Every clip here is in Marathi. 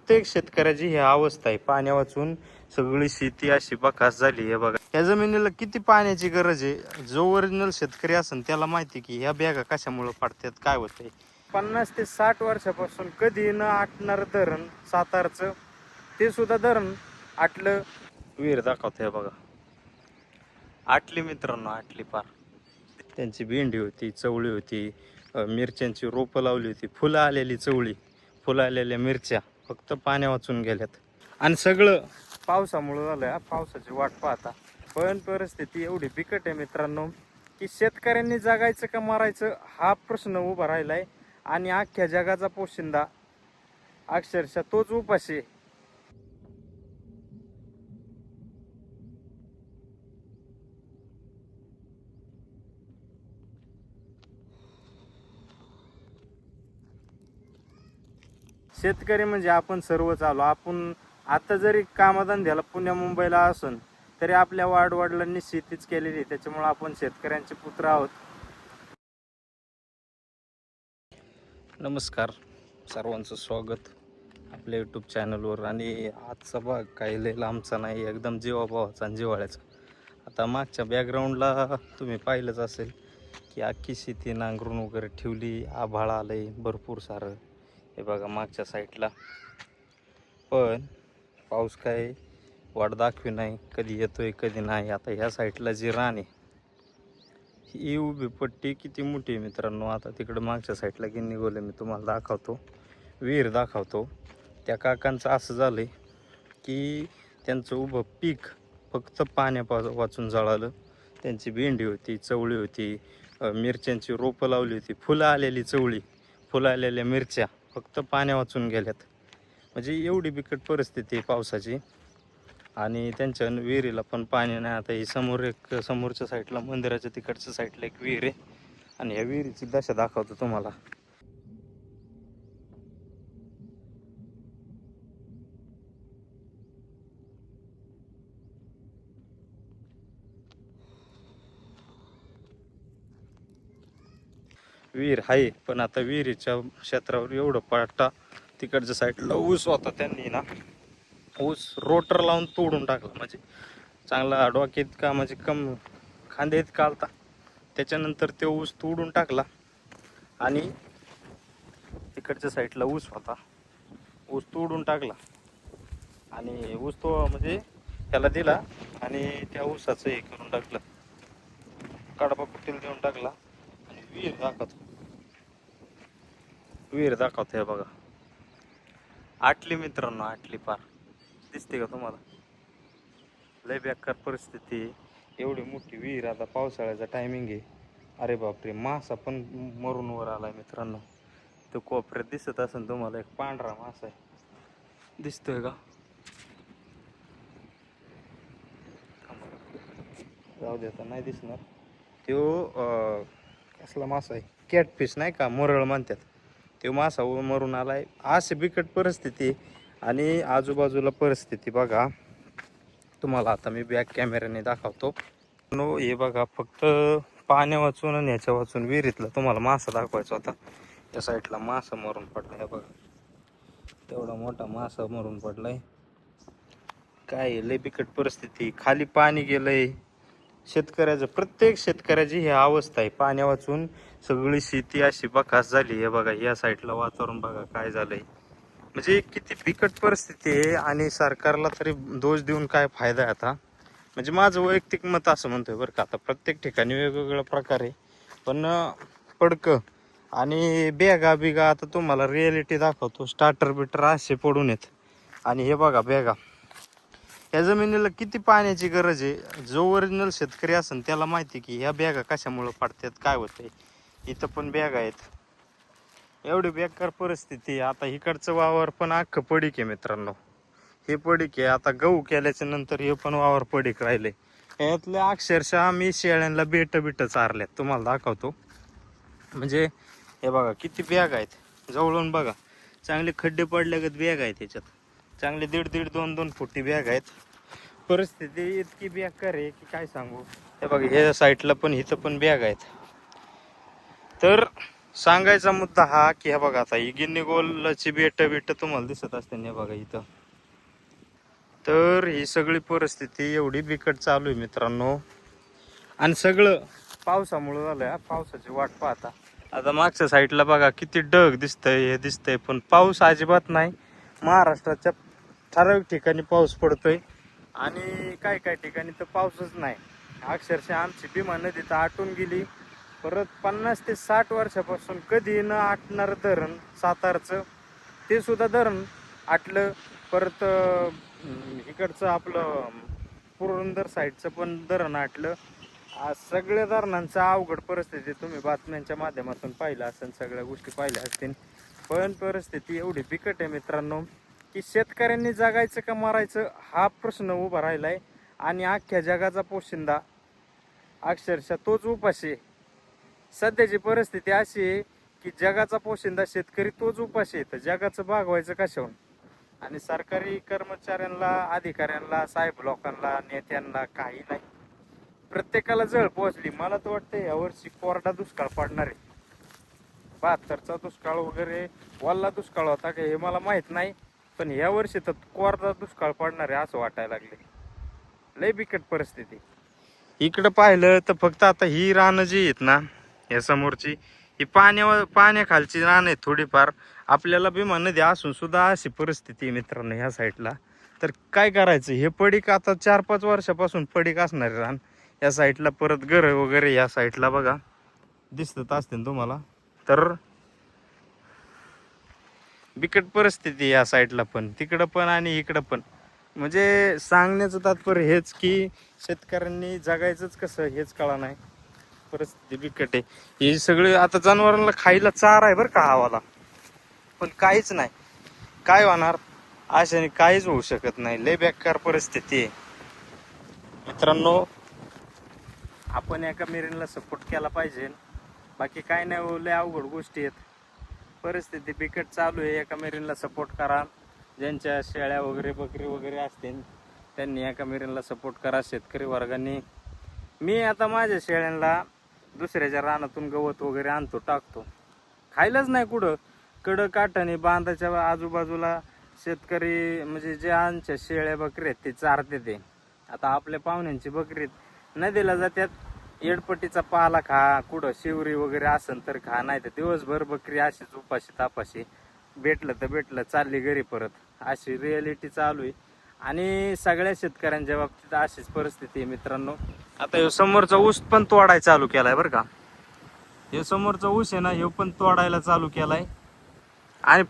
प्रत्येक शेतकऱ्याची ही अवस्था आहे. पाण्या वाचून सगळी शेती अशी बकास झाली आहे बघा. या जमिनीला किती पाण्याची गरज आहे. जो ओरिजिनल शेतकरी असेल त्याला माहिती की ह्या बॅगा कशामुळे पडतात, काय होतंय. 50 ते 60 वर्षापासून कधी न आटणार धरण सातारचं, ते सुद्धा धरण आटलं. विहीर दाखवतोय बघा, आटली मित्रांनो, आटली पार. त्यांची भेंडी होती, चवळी होती, मिरच्यांची रोपं लावली होती, फुलं आलेली चवळी, फुलं आलेल्या मिरच्या फक्त पाण्या वाचून गेल्यात. आणि सगळं पावसामुळे झालंय. पावसाची वाट पाहता पण परिस्थिती एवढी बिकट आहे मित्रांनो की शेतकऱ्यांनी जगायचं का मारायचं हा प्रश्न उभा राहिलाय. आणि अख्ख्या जगाचा पोशिंदा अक्षरशः तोच उपाशी आहे. शेतकरी म्हणजे आपण सर्वच आलो. आपण आता जरी कामधंद्याला पुण्या मुंबईला असून तरी आपल्या वाडवडिलांनी शेतीच केलेली, त्याच्यामुळे आपण शेतकऱ्यांचे पुत्र आहोत. नमस्कार, सर्वांचं स्वागत आपल्या यूट्यूब चॅनलवर. आणि आजचा भाग काही लय लांबचा नाही, एकदम जीवाभावाचा आणि जिव्हाळ्याचा. आता मागच्या बॅकग्राऊंडला तुम्ही पाहिलंच असेल की अख्खी शेती नांगरून वगैरे ठेवली, आभाळ आलंय भरपूर सारं. हे बघा मागच्या साईडला, पण पाऊस काय वाट दाखवी नाही, कधी येतोय कधी नाही. आता ह्या साईडला जी रान आहे ही उभी पट्टी किती मोठी आहे मित्रांनो. आता तिकडं मागच्या साईडला गिन्नी गोले मी तुम्हाला दाखवतो, विहीर दाखवतो. त्या काकांचं असं झालं आहे की त्यांचं उभं पीक फक्त पाण्या वाचून जळालं. त्यांची भेंडी होती, चवळी होती, मिरच्यांची रोपं लावली होती, फुलं आलेली चवळी, फुलं आलेल्या मिरच्या फक्त पाण्या वाचून गेल्यात. म्हणजे एवढी बिकट परिस्थिती आहे पावसाची. आणि त्यांच्या विहिरीला पण पाणी नाही. आता ही समोर एक, समोरच्या साईडला मंदिराच्या तिकडच्या साईडला एक विहीर आहे. आणि ह्या विहिरीची दशा दाखवतो तुम्हाला. विहीर आहे, पण आता विहिरीच्या क्षेत्रावर एवढं पट्टा, तिकडच्या साईडला ऊस होता, त्यांनी ना ऊस रोटर लावून तोडून टाकला. म्हणजे चांगला डोक्यात का म्हणजे खांद्यात कालता, त्याच्यानंतर ते ऊस तोडून टाकला. आणि तिकडच्या साईडला ऊस होता, ऊस तोडून टाकला. आणि ऊस तो म्हणजे त्याला दिला आणि त्या ऊसाचं हे करून टाकलं, कडबा कुटील देऊन टाकला. आणि विहीर दाखवतो हे बघा, आटली मित्रांनो, आटली पार. दिसते का तुम्हाला? लय बेकार परिस्थिती. एवढी मोठी विहीर, आता पावसाळ्याचा टायमिंग आहे. अरे बापरे, मासा पण मरून वर आलाय मित्रांनो. तो कोपऱ्यात दिसत असेल तुम्हाला, एक पांढरा मासा आहे, दिसतोय का? जाऊ दे, आता नाही दिसणार. तो कसला मासा आहे, कॅटफिश नाही का, मोरळ म्हणतात, तो मासा मरून आलाय. अशी बिकट परिस्थिती. आणि आजूबाजूला परिस्थिती बघा तुम्हाला. आता मी बॅक कॅमेऱ्याने दाखवतो. हे बघा, फक्त पाण्या वाचून आणि ह्याच्या वाचून विहिरीतला तुम्हाला मासा दाखवायचा होता. त्या साईडला मासा मरून पडलाय बघा, तेवढा मोठा मासा मरून पडलाय. काय लय बिकट परिस्थिती, खाली पाणी गेलंय. शेतकऱ्याचं, प्रत्येक शेतकऱ्याची ही अवस्था आहे. पाण्या वाचून सगळी शेती अशी बकास झाली आहे बघा. या साईडला वातावरण बघा काय झालंय, म्हणजे किती बिकट परिस्थिती आहे. आणि सरकारला तरी दोष देऊन काय फायदा आहे आता. म्हणजे माझं वैयक्तिक मत असं म्हणतोय बरं का. आता प्रत्येक ठिकाणी वेगवेगळ्या प्रकारे, पण पडकं आणि बॅगा बिगा, आता तुम्हाला रिॲलिटी दाखवतो. स्टार्टर बिटर असे पडून येत. आणि हे बघा बॅगा, या जमिनीला किती पाण्याची गरज आहे. जो ओरिजिनल शेतकरी असेल त्याला माहिती की ह्या बॅगा कशामुळे पडतात, काय होतंय. इथं पण बॅगा आहेत. एवढी बेकार परिस्थिती. आता इकडचं वावर पण अख्खं पडीक आहे मित्रांनो, हे पडीक आहे. आता गहू केल्याच्या नंतर हे पण वावर पडीक राहिले. यातल्या अक्षरशः मी शेळ्यांना बिट चारल्यात, तुम्हाला दाखवतो. म्हणजे हे बघा किती बॅग आहेत, जवळून बघा. चांगले खड्डे पडल्यागत बॅग आहेत त्याच्यात, चांगले 1.5 2 फुटी बॅग आहेत. परिस्थिती इतकी बेकार आहे की काय सांगू. हे बघा, हे साईडला पण, इथं पण बॅग आहेत. तर सांगायचा मुद्दा हा की हे बघा आता ही गिन्नी गोलची बेट तुम्हाला दिसत असते ना बघा इथं. तर ही सगळी परिस्थिती एवढी बिकट चालू आहे मित्रांनो, आणि सगळं पावसामुळे झालंय. पावसाची वाट पाहता आता मागच्या साईडला बघा किती ढग दिसतंय, हे दिसतंय, पण पाऊस अजिबात नाही. महाराष्ट्राच्या ठराविक ठिकाणी पाऊस पडतोय आणि काय काय ठिकाणी तर पाऊसच नाही. अक्षरशः आमची भीमा नदी तर आटून गेली. परत 50 ते 60 वर्षापासून कधी न आटणार धरण सातारचं, ते सुद्धा धरण आटलं. परत इकडचं आपलं पुरंदर साईडचं पण धरण आटलं. आज सगळ्या धरणांचं अवघड परिस्थिती तुम्ही बातम्यांच्या माध्यमातून पाहिलं असेल, सगळ्या गोष्टी पाहिल्या असतील. पण परिस्थिती एवढी बिकट आहे मित्रांनो की शेतकऱ्यांनी जगायचं का मरायचं हा प्रश्न उभा राहिलाय. आणि अख्ख्या जगाचा पोशिंदा अक्षरशः तोच उपाशी आहे. सध्याची परिस्थिती अशी आहे की जगाचा पोशिंदा शेतकरी तोच उपाशी आहे. तर जगाचं भागवायचं कशाहून? आणि सरकारी कर्मचाऱ्यांना, अधिकाऱ्यांना, साहेब लोकांना, नेत्यांना काही नाही. प्रत्येकाला जळ पोहोचली. मला तर वाटतं यावर्षी कोरडा दुष्काळ पडणार आहे. 72चा दुष्काळ वगैरे वल्ला दुष्काळ होता का हे मला माहित नाही, पण या वर्षी तर कोरडा दुष्काळ पडणार आहे असं वाटायला लागले. लय बिकट परिस्थिती. इकडं पाहिलं तर फक्त आता ही रानं जी आहेत ना या समोरची, ही पाण्याखालची रान आहेत थोडीफार. आपल्याला भीमा नदी असून सुद्धा अशी परिस्थिती आहे मित्रांनो ह्या साईडला. तर काय करायचं? हे पडीक आता 4-5 वर्षापासून पडीक असणारे रान या साईडला. परत घर वगैरे या साईडला बघा दिसत असते तुम्हाला. तर बिकट परिस्थिती या साईडला पण, तिकडं पण आणि इकडं पण. म्हणजे सांगण्याचं तात्पर्य हेच की शेतकऱ्यांनी जगायचंच कसं हेच कळा नाही. परिस्थिती बिकट आहे. हे सगळे आता जनावरांना खायला चारा आहे बरं का हवाला, पण काहीच नाही. काय होणार? अशाने काहीच होऊ शकत नाही. लय बेकार परिस्थिती आहे मित्रांनो. आपण एका मेरीनला सपोर्ट केला पाहिजे. बाकी काय नाही, लय अवघड गोष्टी आहेत. परिस्थिती बिकट चालू आहे. एका मेरीनला सपोर्ट करा. ज्यांच्या शेळ्या वगैरे बकरी वगैरे असतील त्यांनी एका मेरीनला सपोर्ट करा. शेतकरी वर्गांनी, मी आता माझ्या शेळ्यांना दुसऱ्याच्या रानातून गवत वगैरे आणतो, टाकतो. खायलाच नाही कुठं. कडं काठाने बांधाच्या आजूबाजूला शेतकरी म्हणजे जे आमच्या शेळ्या बकरी आहेत ते चारते. ते आता आपल्या पाहुण्यांची बकरीत नदीला जात्यात, येडपट्टीचा पाला खा, कुठं शिवरी वगैरे असेल तर खा, नाही तर दिवसभर बकरी अशीच उपाशी तापाशी. भेटलं तर भेटलं, चालली घरी परत. अशी रियालिटी चालू आहे. आणि सगळ्या शेतकऱ्यांच्या बाबतीत अशीच परिस्थिती आहे मित्रांनो. आता ह्यो समोरचा ऊस पण तोडायला चालू केलाय बरं का. हे समोरचा ऊस आहे ना, हे पण तोडायला चालू केलाय. आणि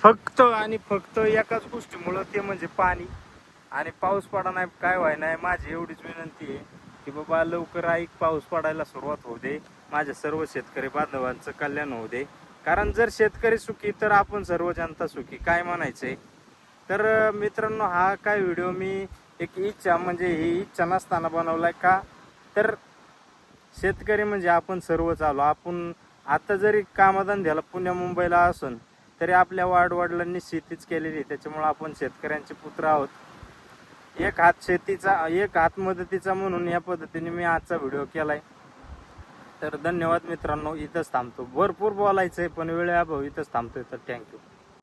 फक्त एकाच गोष्टीमुळं, ते म्हणजे पाणी. आणि पाऊस पडा नाही, काय व्हाय नाही. माझी एवढीच विनंती आहे की बाबा लवकर ऐक, पाऊस पडायला सुरुवात होऊ दे. माझ्या सर्व शेतकरी बांधवांचं कल्याण होऊ दे. कारण जर शेतकरी सुखी तर आपण सर्व जनता सुखी, काय म्हणायचंय. तर मित्रांनो, हा काय व्हिडिओ मी एक इच्छा म्हणजे ही इच्छा नसताना बनवलाय का, तर शेतकरी म्हणजे आपण सर्वच आलो. आपण आता जरी कामधंद्याला पुण्या मुंबईला असून तरी आपल्या वाडवडिलांनी शेतीच केलेली, त्याच्यामुळे आपण शेतकऱ्यांचे पुत्र आहोत. एक हात शेतीचा, एक हात मदतीचा, म्हणून या पद्धतीने मी आजचा व्हिडिओ केलाय. तर धन्यवाद मित्रांनो. इथंच थांबतो. भरपूर बोलायचंय पण वेळेअभावी इथंच थांबतोय. तर थँक्यू.